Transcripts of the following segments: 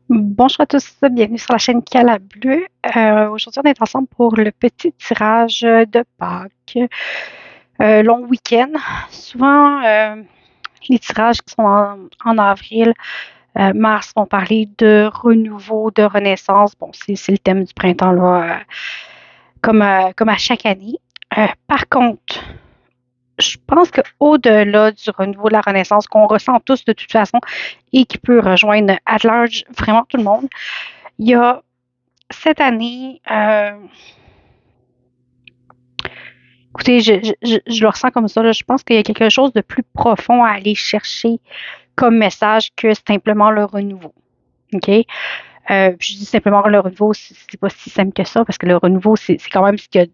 Bonjour à tous, bienvenue sur la chaîne Cala Bleu. Aujourd'hui, on est ensemble pour le petit tirage de Pâques. Long week-end. Souvent, les tirages qui sont en avril, mars vont parler de renouveau, de renaissance. Bon, c'est le thème du printemps, là, comme à chaque année. Par contre, je pense qu'au-delà du renouveau de la renaissance qu'on ressent tous de toute façon et qui peut rejoindre at large vraiment tout le monde, il y a cette année, écoutez, je le ressens comme ça. Là, je pense qu'il y a quelque chose de plus profond à aller chercher comme message que simplement le renouveau. OK? Puis je dis simplement le renouveau, c'est pas si simple que ça, parce que le renouveau, c'est quand même ce qu'il y a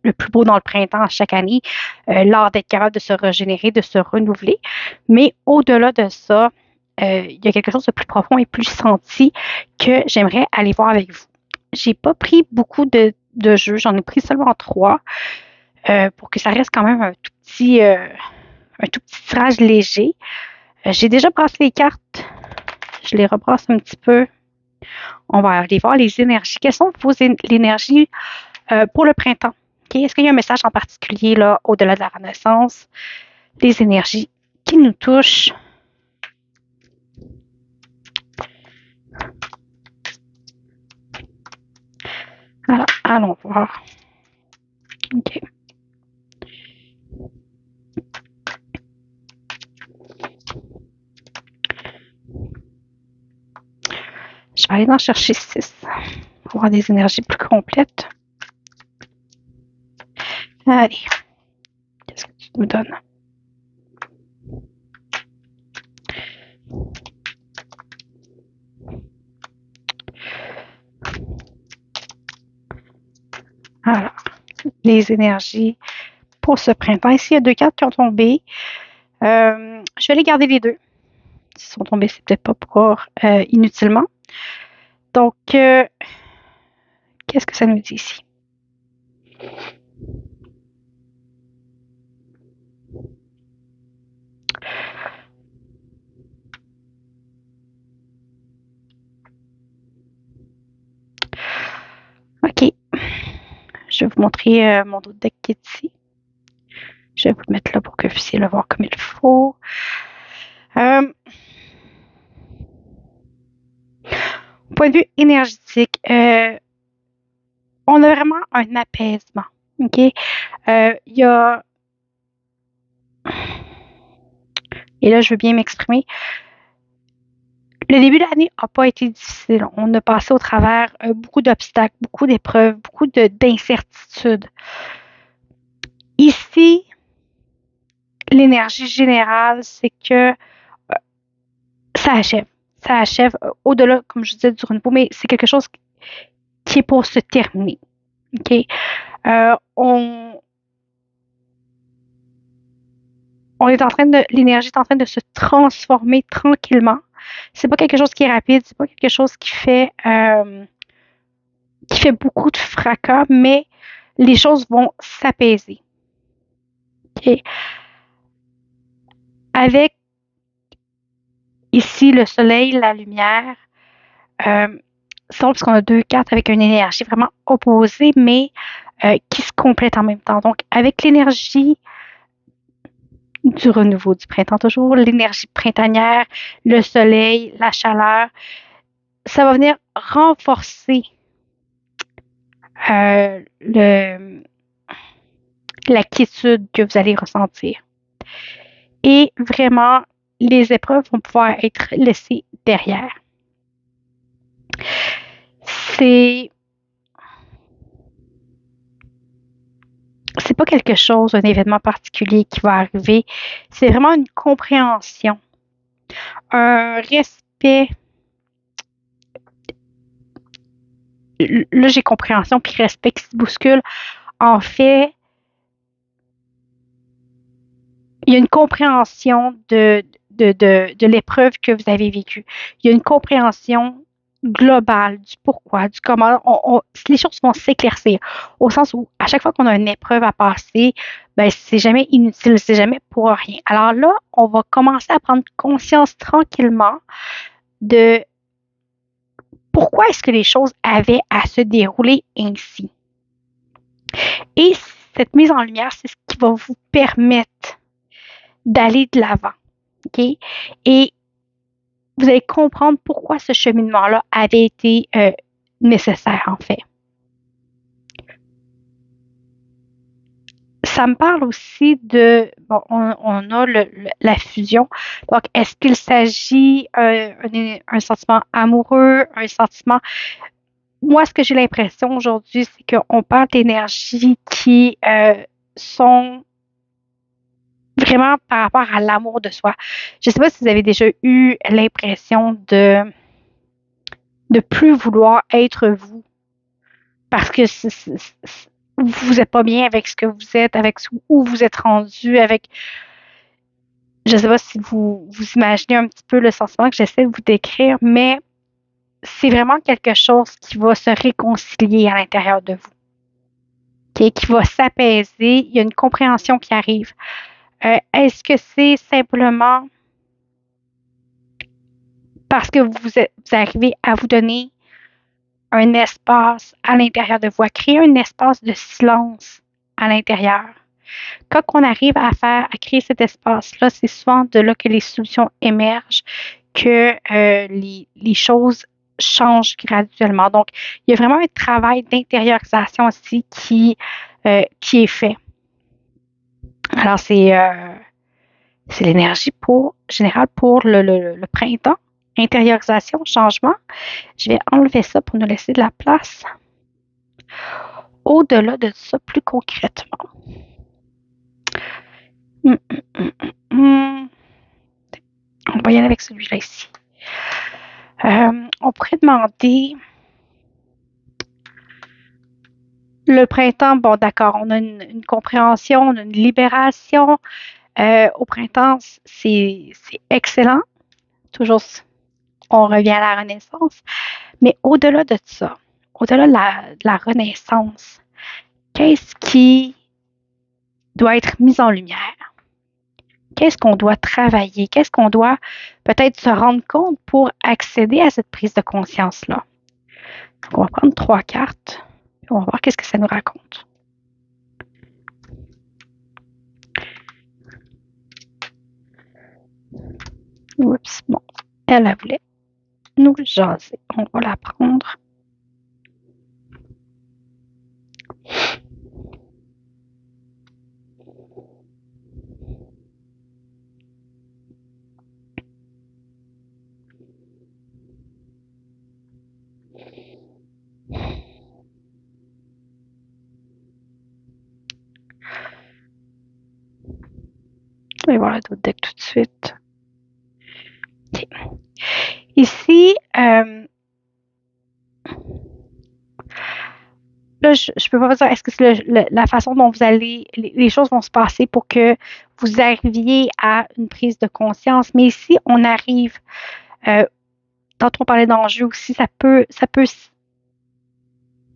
le plus beau dans le printemps chaque année, l'art d'être capable de se régénérer, de se renouveler. Mais au-delà de ça, il y a quelque chose de plus profond et plus senti que j'aimerais aller voir avec vous. J'ai pas pris beaucoup de jeux, j'en ai pris seulement 3 pour que ça reste quand même un tout petit tirage léger. J'ai déjà brassé les cartes, je les rebrasse un petit peu. On va aller voir les énergies. Quelles sont vos énergies pour le printemps? Okay? Est-ce qu'il y a un message en particulier là, au-delà de la Renaissance? Les énergies qui nous touchent. Alors, allons voir. OK. Je vais aller en chercher 6 pour avoir des énergies plus complètes. Allez, qu'est-ce que tu nous donnes? Alors, les énergies pour ce printemps. Ici, il y a 2 cartes qui ont tombé. Je vais aller garder les 2. S'ils sont tombés, c'est peut-être pas pour inutilement. Donc, qu'est-ce que ça nous dit ici? OK. Je vais vous montrer mon autre deck qui est ici. Je vais vous le mettre là pour que vous puissiez le voir comme il faut. Au point de vue énergétique, on a vraiment un apaisement. OK? Il y a. Et là, je veux bien m'exprimer. Le début de l'année n'a pas été difficile. On a passé au travers beaucoup d'obstacles, beaucoup d'épreuves, beaucoup d'incertitudes. Ici, l'énergie générale, c'est que ça achève. Ça achève au-delà, comme je disais, du renouveau, mais c'est quelque chose qui est pour se terminer. OK? L'énergie est en train de se transformer tranquillement. C'est pas quelque chose qui est rapide, c'est pas quelque chose qui fait beaucoup de fracas, mais les choses vont s'apaiser. Okay? Avec ici le soleil, la lumière, c'est parce qu'on a 2 cartes avec une énergie vraiment opposée, mais qui se complètent en même temps. Donc, avec l'énergie du renouveau du printemps, toujours l'énergie printanière, le soleil, la chaleur, ça va venir renforcer la quiétude que vous allez ressentir. Et vraiment, les épreuves vont pouvoir être laissées derrière. C'est pas quelque chose, un événement particulier qui va arriver. C'est vraiment une compréhension, un respect. Là, j'ai compréhension puis respect qui se bouscule. En fait, il y a une compréhension de l'épreuve que vous avez vécue. Il y a une compréhension globale du pourquoi, du comment. Les choses vont s'éclaircir. Au sens où, à chaque fois qu'on a une épreuve à passer, ben, c'est jamais inutile, c'est jamais pour rien. Alors là, on va commencer à prendre conscience tranquillement de pourquoi est-ce que les choses avaient à se dérouler ainsi. Et cette mise en lumière, c'est ce qui va vous permettre d'aller de l'avant. OK? Et vous allez comprendre pourquoi ce cheminement-là avait été nécessaire, en fait. Ça me parle aussi de, bon, on a la fusion. Donc, est-ce qu'il s'agit un sentiment amoureux, un sentiment... Moi, ce que j'ai l'impression aujourd'hui, c'est qu'on parle d'énergies qui sont vraiment par rapport à l'amour de soi. Je ne sais pas si vous avez déjà eu l'impression de plus vouloir être vous parce que vous n'êtes pas bien avec ce que vous êtes, avec où vous êtes rendu, avec... Je ne sais pas si vous imaginez un petit peu le sentiment que j'essaie de vous décrire, mais c'est vraiment quelque chose qui va se réconcilier à l'intérieur de vous, okay? Qui va s'apaiser. Il y a une compréhension qui arrive. Est-ce que c'est simplement parce que vous arrivez à vous donner un espace à l'intérieur de vous, à créer un espace de silence à l'intérieur? Quand on arrive à créer cet espace-là, c'est souvent de là que les solutions émergent, que les choses changent graduellement. Donc, il y a vraiment un travail d'intériorisation aussi qui est fait. Alors, c'est l'énergie générale pour le printemps. Intériorisation, changement. Je vais enlever ça pour nous laisser de la place. Au-delà de ça, plus concrètement. On va y aller avec celui-là ici. On pourrait demander le printemps, bon d'accord, on a une compréhension, on a une libération. Au printemps, c'est excellent. Toujours, on revient à la renaissance. Mais au-delà de ça, au-delà de la renaissance, qu'est-ce qui doit être mis en lumière? Qu'est-ce qu'on doit travailler? Qu'est-ce qu'on doit peut-être se rendre compte pour accéder à cette prise de conscience-là? Donc, on va prendre 3 cartes. Et on va voir qu'est-ce que ça nous raconte. Oups, bon. Elle voulait nous jaser. On va la prendre. Je vais voir la d'autres deck tout de suite. Okay. Ici, là, je ne peux pas vous dire est-ce que c'est la façon dont vous allez, les choses vont se passer pour que vous arriviez à une prise de conscience. Mais ici, on arrive, quand on parlait d'enjeu aussi, ça peut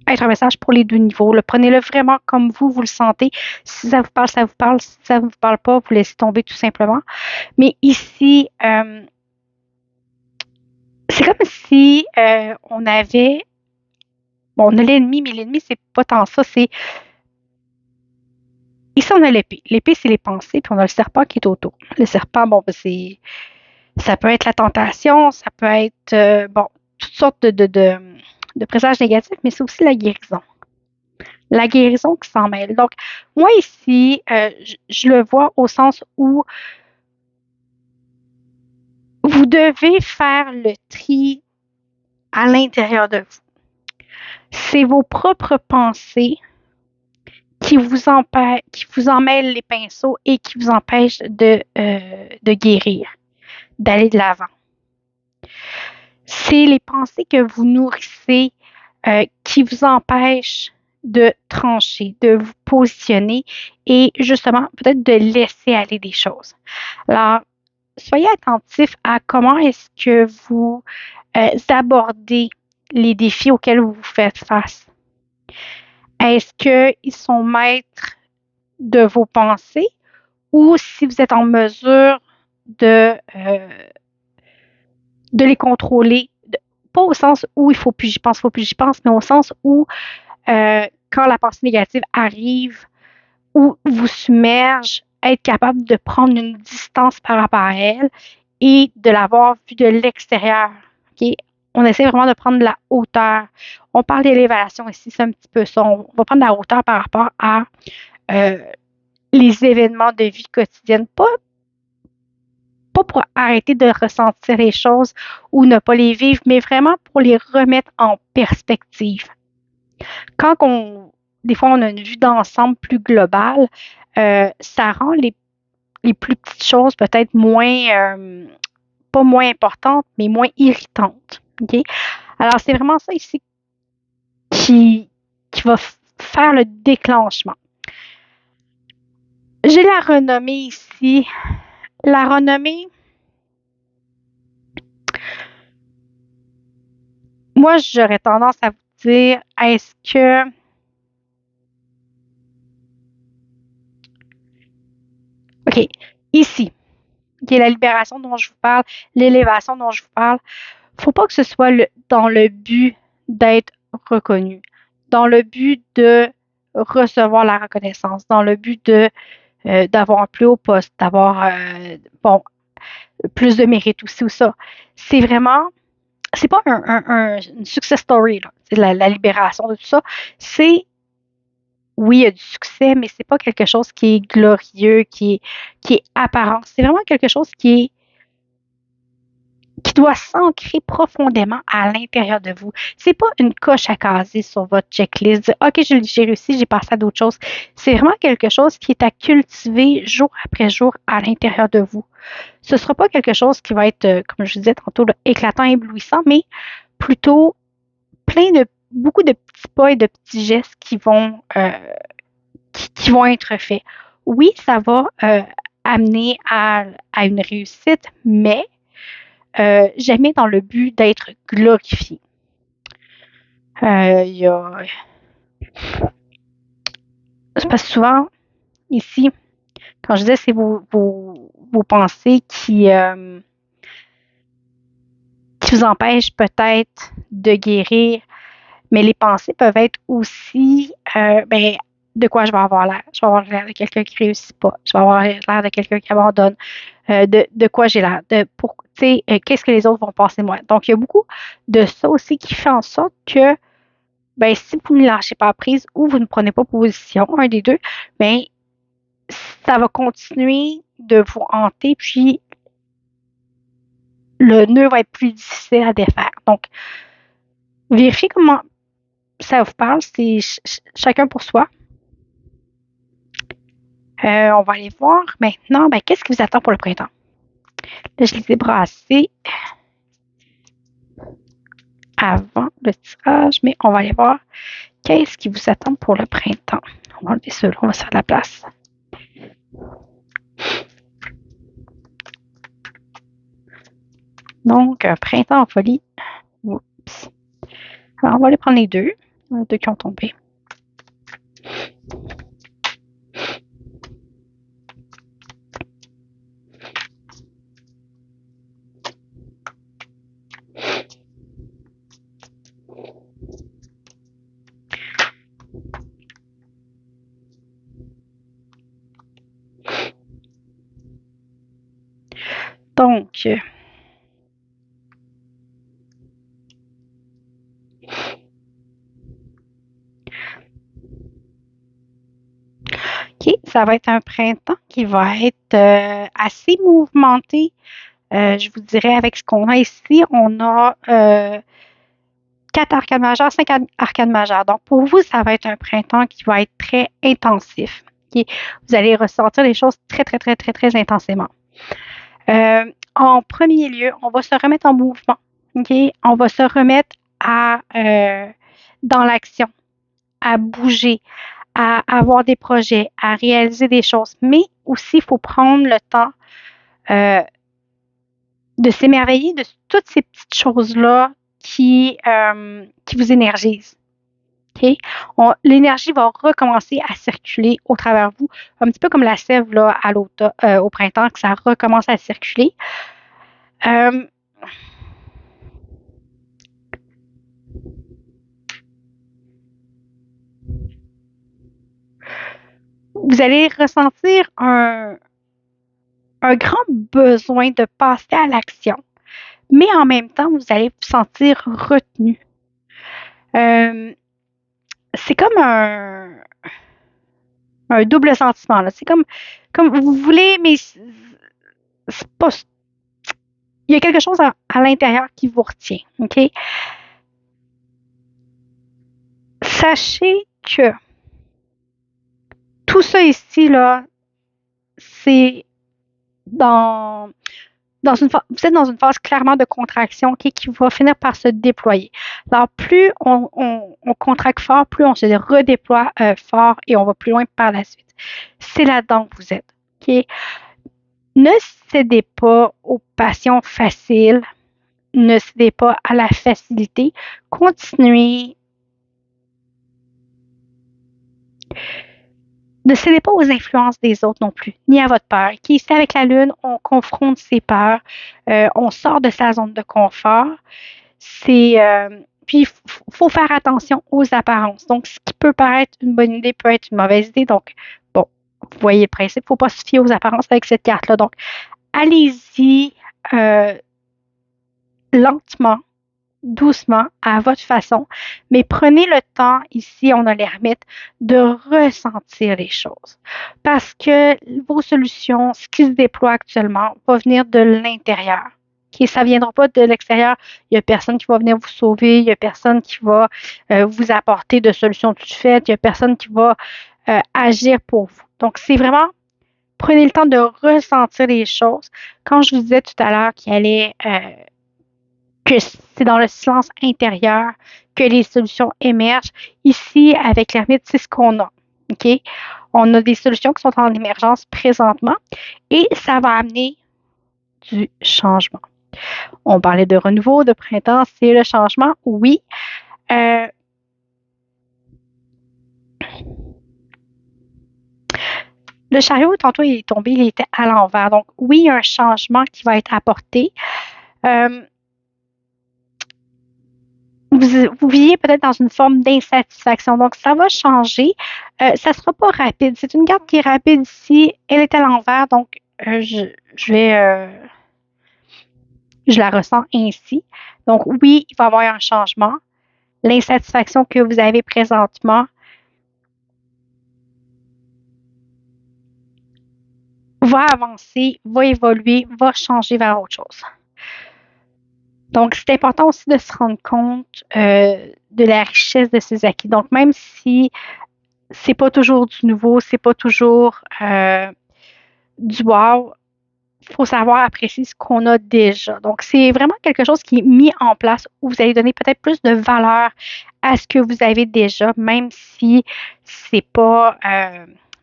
être un message pour les deux niveaux. Prenez-le vraiment comme vous le sentez. Si ça vous parle, ça vous parle. Si ça ne vous parle pas, vous laissez tomber tout simplement. Mais ici, c'est comme si on avait... Bon, on a l'ennemi, mais l'ennemi, c'est pas tant ça. C'est... Ici, on a l'épée. L'épée, c'est les pensées, puis on a le serpent qui est autour. Le serpent, bon, c'est... Ça peut être la tentation, ça peut être, bon, toutes sortes de présages négatifs, mais c'est aussi la guérison. La guérison qui s'en mêle. Donc, moi ici, je le vois au sens où vous devez faire le tri à l'intérieur de vous. C'est vos propres pensées qui vous emmêlent les pinceaux et qui vous empêchent de guérir, d'aller de l'avant. C'est les pensées que vous nourrissez qui vous empêchent de trancher, de vous positionner et justement peut-être de laisser aller des choses. Alors, soyez attentifs à comment est-ce que vous abordez les défis auxquels vous vous faites face. Est-ce qu'ils sont maîtres de vos pensées ou si vous êtes en mesure de les contrôler pas au sens où il faut plus j'y pense, mais au sens où quand la pensée négative arrive ou vous submerge, être capable de prendre une distance par rapport à elle et de l'avoir vue de l'extérieur. Okay? On essaie vraiment de prendre de la hauteur. On parle d'élévation ici, c'est un petit peu ça. On va prendre de la hauteur par rapport à les événements de vie quotidienne. Pas pour arrêter de ressentir les choses ou ne pas les vivre, mais vraiment pour les remettre en perspective. Quand des fois, on a une vue d'ensemble plus globale, ça rend les plus petites choses peut-être moins, pas moins importantes, mais moins irritantes. Okay? Alors, c'est vraiment ça ici qui va faire le déclenchement. J'ai la renommée ici. La renommée, moi, j'aurais tendance à vous dire, est-ce que OK, ici, qui est la libération dont je vous parle, l'élévation dont je vous parle, faut pas que ce soit dans le but d'être reconnu, dans le but de recevoir la reconnaissance, dans le but d'avoir un plus haut poste, d'avoir plus de mérite aussi ou ça. C'est vraiment, c'est pas une success story, là. C'est la libération de tout ça. C'est oui, il y a du succès, mais c'est pas quelque chose qui est glorieux, qui est apparent. C'est vraiment quelque chose qui doit s'ancrer profondément à l'intérieur de vous. C'est pas une coche à caser sur votre checklist. Dire, OK, j'ai réussi, j'ai passé à d'autres choses. C'est vraiment quelque chose qui est à cultiver jour après jour à l'intérieur de vous. Ce sera pas quelque chose qui va être, comme je disais tantôt, là, éclatant, éblouissant, mais plutôt beaucoup de petits pas et de petits gestes qui vont être faits. Oui, ça va amener à une réussite, mais jamais dans le but d'être glorifié. Il y a... C'est parce que souvent, ici, quand je disais, c'est vos pensées qui vous empêchent peut-être de guérir, mais les pensées peuvent être aussi, de quoi je vais avoir l'air. Je vais avoir l'air de quelqu'un qui réussit pas. Je vais avoir l'air de quelqu'un qui abandonne. De quoi j'ai l'air. Qu'est-ce que les autres vont penser de moi. Donc, il y a beaucoup de ça aussi qui fait en sorte que, si vous ne lâchez pas prise ou vous ne prenez pas position, un des deux, ça va continuer de vous hanter, puis le nœud va être plus difficile à défaire. Donc, vérifiez comment ça vous parle. C'est chacun pour soi. On va aller voir maintenant, qu'est-ce qui vous attend pour le printemps? Là, je les ai brassés avant le tirage, mais on va aller voir qu'est-ce qui vous attend pour le printemps. On va enlever ceux-là, on va se faire de la place. Donc, printemps en folie. Oups. Alors, on va aller prendre les deux qui ont tombé. Donc, OK, ça va être un printemps qui va être assez mouvementé. Je vous dirais, avec ce qu'on a ici, on a 4 arcades majeures, 5 arcades majeures. Donc, pour vous, ça va être un printemps qui va être très intensif. Okay? Vous allez ressentir les choses très, très, très, très, très intensément. En premier lieu, on va se remettre en mouvement. Okay? On va se remettre dans l'action, à bouger, à avoir des projets, à réaliser des choses. Mais aussi, il faut prendre le temps de s'émerveiller de toutes ces petites choses-là qui vous énergisent. Okay? L'énergie va recommencer à circuler au travers de vous, un petit peu comme la sève là, au printemps, que ça recommence à circuler. vous allez ressentir un grand besoin de passer à l'action, mais en même temps, vous allez vous sentir retenu. C'est comme un double sentiment. Là. C'est comme vous voulez, mais c'est pas. Il y a quelque chose à l'intérieur qui vous retient. OK? Sachez que tout ça ici, là, c'est vous êtes dans une phase clairement de contraction qui va finir par se déployer. Alors, plus on contracte fort, plus on se redéploie fort et on va plus loin par la suite. C'est là-dedans que vous êtes. OK? Ne cédez pas aux passions faciles. Ne cédez pas à la facilité. Continuez. Ne cédez pas aux influences des autres non plus, ni à votre peur. Qui ici avec la Lune, on confronte ses peurs, on sort de sa zone de confort. Puis il faut faire attention aux apparences. Donc, ce qui peut paraître une bonne idée peut être une mauvaise idée. Donc, bon, vous voyez le principe, il ne faut pas se fier aux apparences avec cette carte-là. Donc, allez-y lentement, doucement, à votre façon, mais prenez le temps, ici, on a l'ermite, de ressentir les choses. Parce que vos solutions, ce qui se déploie actuellement, va venir de l'intérieur. Okay? Ça ne viendra pas de l'extérieur. Il n'y a personne qui va venir vous sauver, il n'y a personne qui va vous apporter de solutions toutes faites, il n'y a personne qui va agir pour vous. Donc, c'est vraiment, prenez le temps de ressentir les choses. Quand je vous disais tout à l'heure qu'il allait que c'est dans le silence intérieur que les solutions émergent. Ici, avec l'ermite, c'est ce qu'on a. OK? On a des solutions qui sont en émergence présentement et ça va amener du changement. On parlait de renouveau, de printemps, c'est le changement, oui. Le chariot, tantôt, il est tombé, il était à l'envers. Donc, oui, il y a un changement qui va être apporté. Vous vivez peut-être dans une forme d'insatisfaction. Donc, ça va changer. Ça ne sera pas rapide. C'est une carte qui est rapide ici. Elle est à l'envers. Donc, je la ressens ainsi. Donc, oui, il va y avoir un changement. L'insatisfaction que vous avez présentement va avancer, va évoluer, va changer vers autre chose. Donc, c'est important aussi de se rendre compte de la richesse de ces acquis. Donc, même si c'est pas toujours du nouveau, c'est pas toujours du wow, il faut savoir apprécier ce qu'on a déjà. Donc, c'est vraiment quelque chose qui est mis en place où vous allez donner peut-être plus de valeur à ce que vous avez déjà, même si c'est pas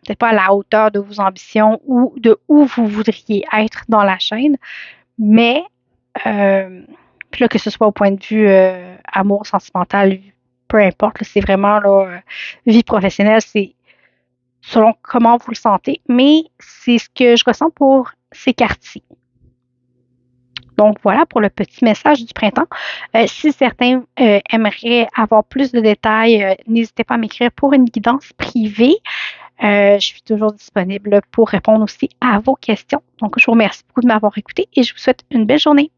peut-être pas à la hauteur de vos ambitions ou de où vous voudriez être dans la chaîne, mais puis là, que ce soit au point de vue amour sentimental, peu importe, là, c'est vraiment là, vie professionnelle, c'est selon comment vous le sentez, mais c'est ce que je ressens pour ces cartes-ci. Donc voilà pour le petit message du printemps. Si certains aimeraient avoir plus de détails, n'hésitez pas à m'écrire pour une guidance privée. Je suis toujours disponible pour répondre aussi à vos questions. Donc je vous remercie beaucoup de m'avoir écouté et je vous souhaite une belle journée.